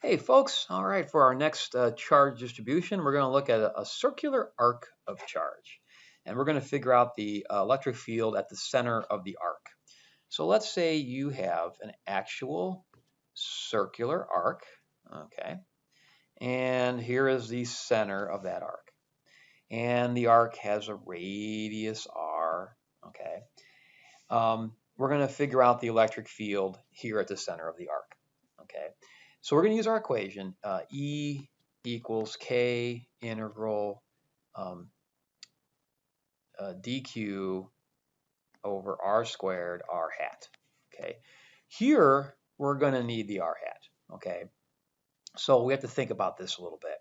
Hey folks, all right, for our next charge distribution, we're going to look at a circular arc of charge. And we're going to figure out the electric field at the center of the arc. So let's say you have an actual circular arc, okay? And here is the center of that arc. And the arc has a radius r, okay? We're going to figure out the electric field here at the center of the arc, okay? So we're going to use our equation, E equals K integral dq over r squared r hat, okay? Here, we're going to need the r hat, okay? So we have to think about this a little bit.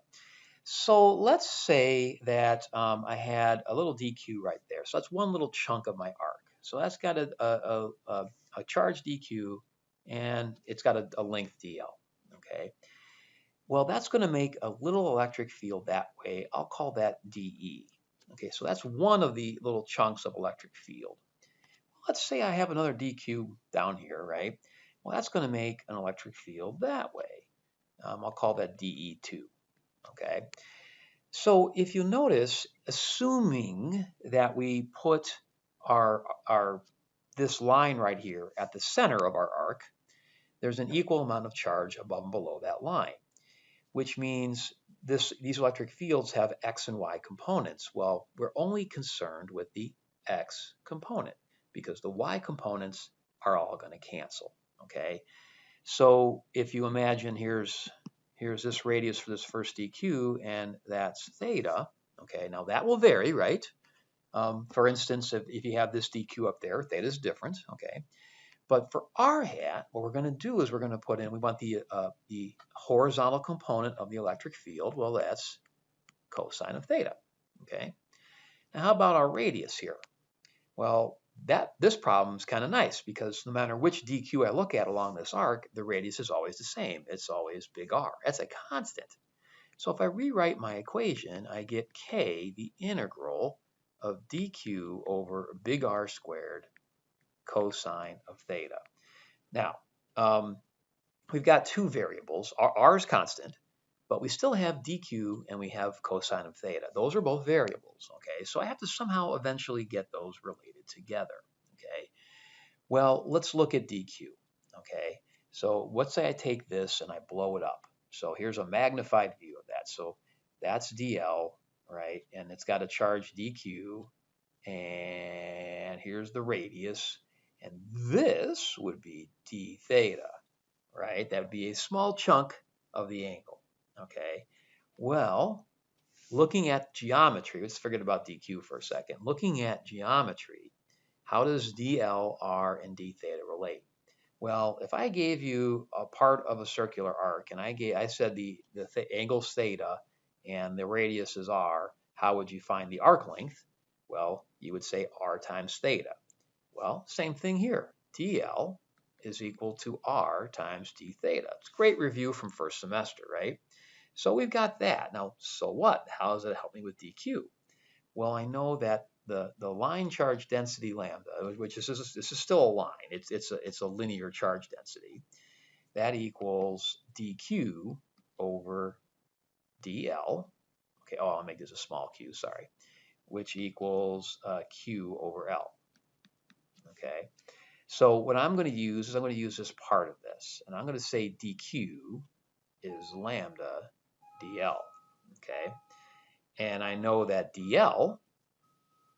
So let's say that I had a little dq right there. So that's one little chunk of my arc. So that's got a charge dq, and it's got a length dl, okay? Well, that's going to make a little electric field that way. I'll call that dE. Okay, so that's one of the little chunks of electric field. Let's say I have another dq down here, right? Well, that's going to make an electric field that way. I'll call that dE2, okay? So if you notice, assuming that we put our this line right here at the center of our arc, there's an equal amount of charge above and below that line, which means these electric fields have x and y components. Well, we're only concerned with the x component because the y components are all going to cancel, okay? So if you imagine here's this radius for this first dq, and that's theta, okay? Now that will vary, right? For instance, if you have this dq up there, theta is different, okay? But for r hat, what we're going to do is we're going to put in, we want the horizontal component of the electric field. Well, that's cosine of theta, okay? Now how about our radius here? Well, this problem is kind of nice because no matter which dq I look at along this arc, the radius is always the same. It's always big R. That's a constant. So if I rewrite my equation, I get k, the integral of dq over big R squared cosine of theta. Now, we've got two variables. R is constant, but we still have dq and we have cosine of theta. Those are both variables, okay? So I have to somehow eventually get those related together, okay? Well, let's look at dq, okay? So let's say I take this and I blow it up. So here's a magnified view of that. So that's dl, right? And it's got a charge dq, and here's the radius, and this would be d theta, right? That would be a small chunk of the angle, okay? Well, looking at geometry, let's forget about dq for a second. Looking at geometry, how does dl, r, and d theta relate? Well, if I gave you a part of a circular arc and I said the angle's theta and the radius is r, how would you find the arc length? Well, you would say r times theta. Well, same thing here. dl is equal to r times d theta. It's a great review from first semester, right? So we've got that. Now, so what? How does it help me with dq? Well, I know that the line charge density lambda, which this is still a line. It's a linear charge density. That equals dq over dl. Okay, oh, I'll make this a small q, sorry, which equals q over L. Okay, so what I'm going to use is I'm going to use this part of this, and I'm going to say dq is lambda dl. Okay, and I know that dl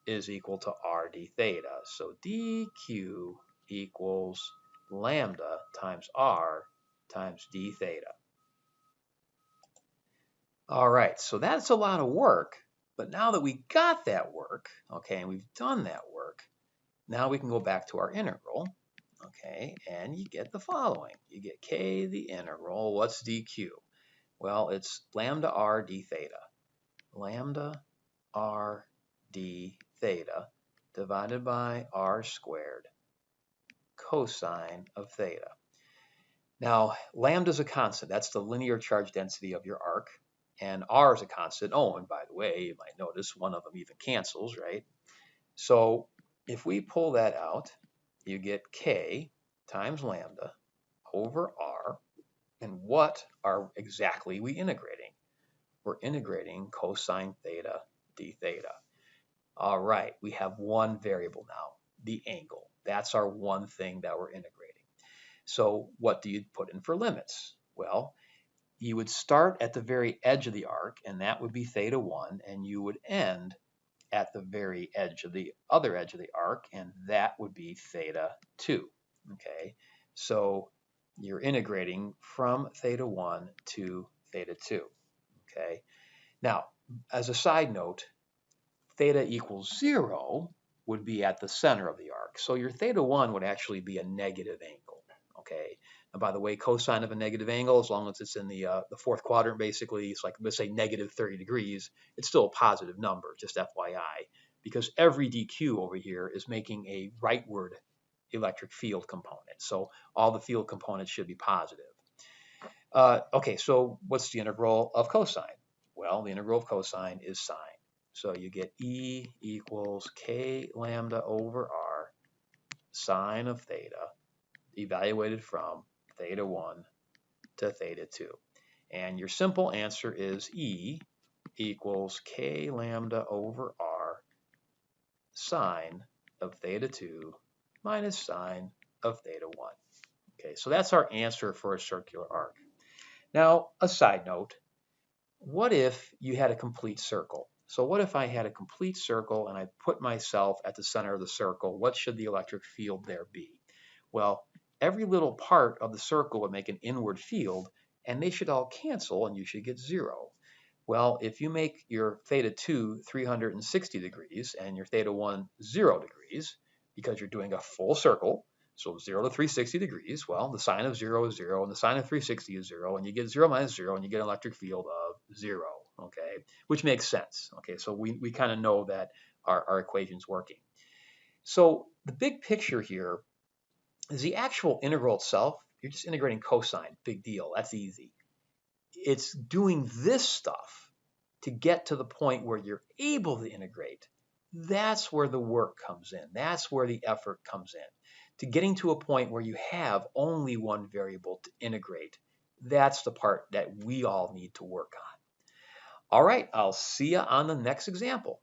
is equal to r d theta. So dq equals lambda times r times d theta. All right, so that's a lot of work, but now that we got that work, okay, and we've done that work, now we can go back to our integral, okay, and you get the following. You get k, the integral. What's dq? Well, it's lambda r d theta. Lambda r d theta divided by r squared cosine of theta. Now, lambda is a constant. That's the linear charge density of your arc. And r is a constant. Oh, and by the way, you might notice one of them even cancels, right? So if we pull that out, you get k times lambda over r. And what are exactly we integrating? We're integrating cosine theta d theta. All right, we have one variable now, the angle. That's our one thing that we're integrating. So what do you put in for limits? Well, you would start at the very edge of the arc, and that would be theta 1, and you would end at the very edge of the other edge of the arc, and that would be theta 2. Okay, so you're integrating from theta 1 to theta 2. Okay, now as a side note, theta equals 0 would be at the center of the arc. So your theta 1 would actually be a negative angle. Okay. And by the way, cosine of a negative angle, as long as it's in the fourth quadrant, basically, it's like, let's say, negative 30 degrees, it's still a positive number, just FYI, because every dq over here is making a rightward electric field component. So all the field components should be positive. Okay, so what's the integral of cosine? Well, the integral of cosine is sine. So you get E equals K lambda over R sine of theta evaluated from theta 1 to theta 2. And your simple answer is E equals K lambda over R sine of theta 2 minus sine of theta 1. Okay, so that's our answer for a circular arc. Now, a side note, what if you had a complete circle? So what if I had a complete circle and I put myself at the center of the circle? What should the electric field there be? Well, every little part of the circle would make an inward field, and they should all cancel, and you should get 0. Well, if you make your theta 2 360 degrees and your theta 1 0 degrees, because you're doing a full circle, so 0 to 360 degrees, well, the sine of 0 is 0, and the sine of 360 is 0, and you get 0 minus 0, and you get an electric field of 0, okay, which makes sense. Okay, so we kind of know that our equation's working. So the big picture here is the actual integral itself. You're just integrating cosine, big deal, that's easy. It's doing this stuff to get to the point where you're able to integrate. That's where the work comes in. That's where the effort comes in. To getting to a point where you have only one variable to integrate, that's the part that we all need to work on. All right, I'll see you on the next example.